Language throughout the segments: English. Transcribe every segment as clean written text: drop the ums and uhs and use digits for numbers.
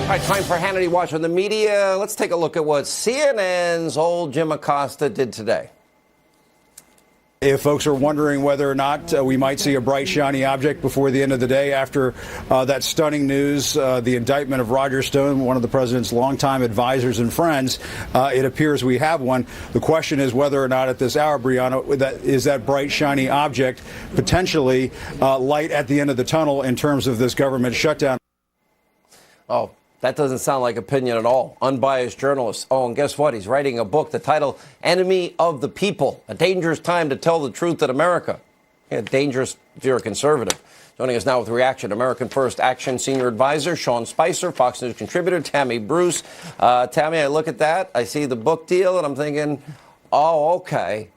All right, time for Hannity Watch on the media. Let's take a look at what CNN's old Jim Acosta did today. If folks are wondering whether or not we might see a bright, shiny object before the end of the day after that stunning news, the indictment of Roger Stone, one of the president's longtime advisors and friends, it appears we have one. The question is whether or not at this hour, Brianna, that bright, shiny object potentially light at the end of the tunnel in terms of this government shutdown. Oh, that doesn't sound like opinion at all. Unbiased journalist. Oh, and guess what? He's writing a book, the title, Enemy of the People, A Dangerous Time to Tell the Truth in America. Yeah, dangerous if you're a conservative. Joining us now with reaction, American First Action Senior Advisor Sean Spicer, Fox News contributor Tammy Bruce. Tammy, I look at that, I see the book deal, and I'm thinking, oh, okay.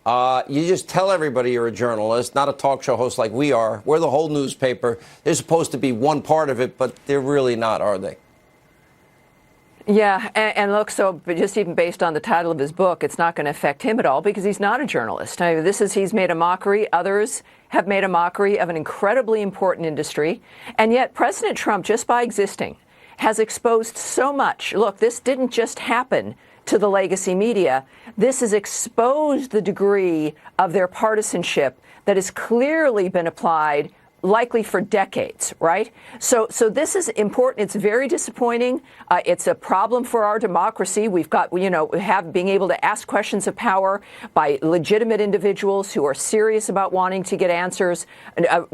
You just tell everybody you're a journalist, not a talk show host like we are. We're the whole newspaper. They're supposed to be one part of it, but they're really not, are they? Yeah, and look, so just even based on the title of his book, it's not going to affect him at all because he's not a journalist. I mean, he's made a mockery. Others have made a mockery of an incredibly important industry. And yet President Trump, just by existing, has exposed so much. Look, this didn't just happen to the legacy media. This has exposed the degree of their partisanship that has clearly been applied likely for decades, right? So this is important. It's very disappointing. It's a problem for our democracy. We've got, being able to ask questions of power by legitimate individuals who are serious about wanting to get answers,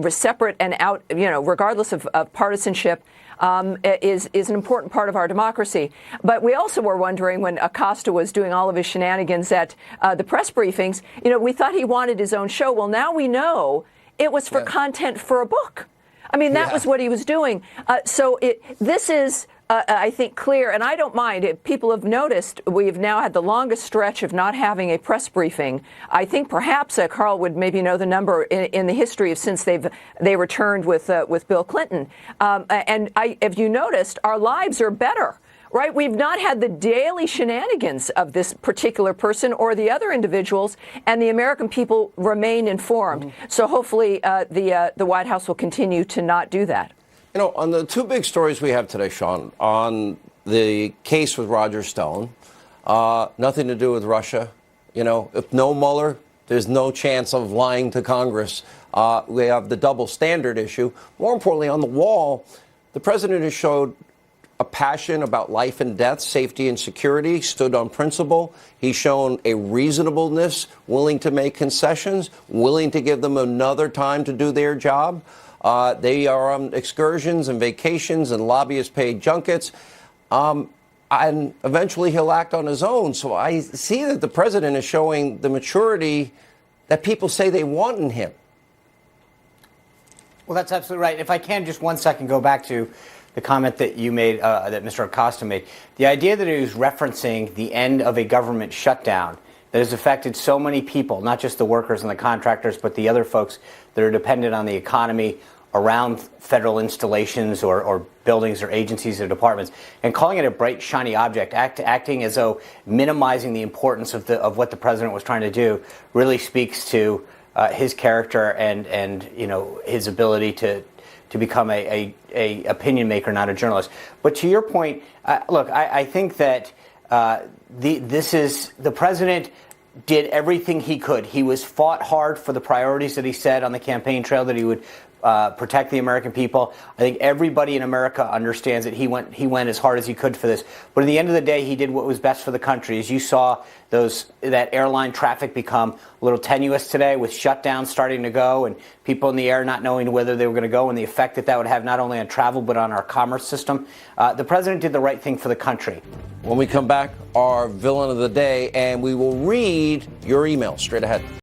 separate and out, regardless of partisanship. Is an important part of our democracy. But we also were wondering when Acosta was doing all of his shenanigans at the press briefings, we thought he wanted his own show. Well, now we know it was for content for a book. I mean, that was what he was doing. This is, I think, clear. And I don't mind. If people have noticed, we've now had the longest stretch of not having a press briefing. I think perhaps Carl would maybe know the number in the history of since they returned with Bill Clinton. If you noticed, our lives are better. Right? We've not had the daily shenanigans of this particular person or the other individuals, and the American people remain informed. Mm-hmm. So hopefully the White House will continue to not do that. On the two big stories we have today, Sean, on the case with Roger Stone, nothing to do with Russia. If no Mueller, there's no chance of lying to Congress. We have the double standard issue. More importantly, on the wall, the president has showed a passion about life and death, safety and security, stood on principle. He's shown a reasonableness, willing to make concessions, willing to give them another time to do their job. They are on excursions and vacations and lobbyist-paid junkets. And eventually he'll act on his own. So I see that the president is showing the maturity that people say they want in him. Well, that's absolutely right. If I can just 1 second go back to the comment that you made, that Mr. Acosta made. The idea that he was referencing the end of a government shutdown that has affected so many people, not just the workers and the contractors, but the other folks that are dependent on the economy around federal installations or buildings or agencies or departments, and calling it a bright, shiny object, acting as though minimizing the importance of what the president was trying to do, really speaks to his character and his ability to become a opinion maker, not a journalist. But to your point, look, I think that the president did everything he could. He was fought hard for the priorities that he said on the campaign trail, that he would protect the American people. I think everybody in America understands that he went as hard as he could for this. But at the end of the day, he did what was best for the country. As you saw, that airline traffic become a little tenuous today, with shutdowns starting to go and people in the air not knowing whether they were going to go, and the effect that would have not only on travel but on our commerce system. The president did the right thing for the country. When we come back, our villain of the day, and we will read your email straight ahead.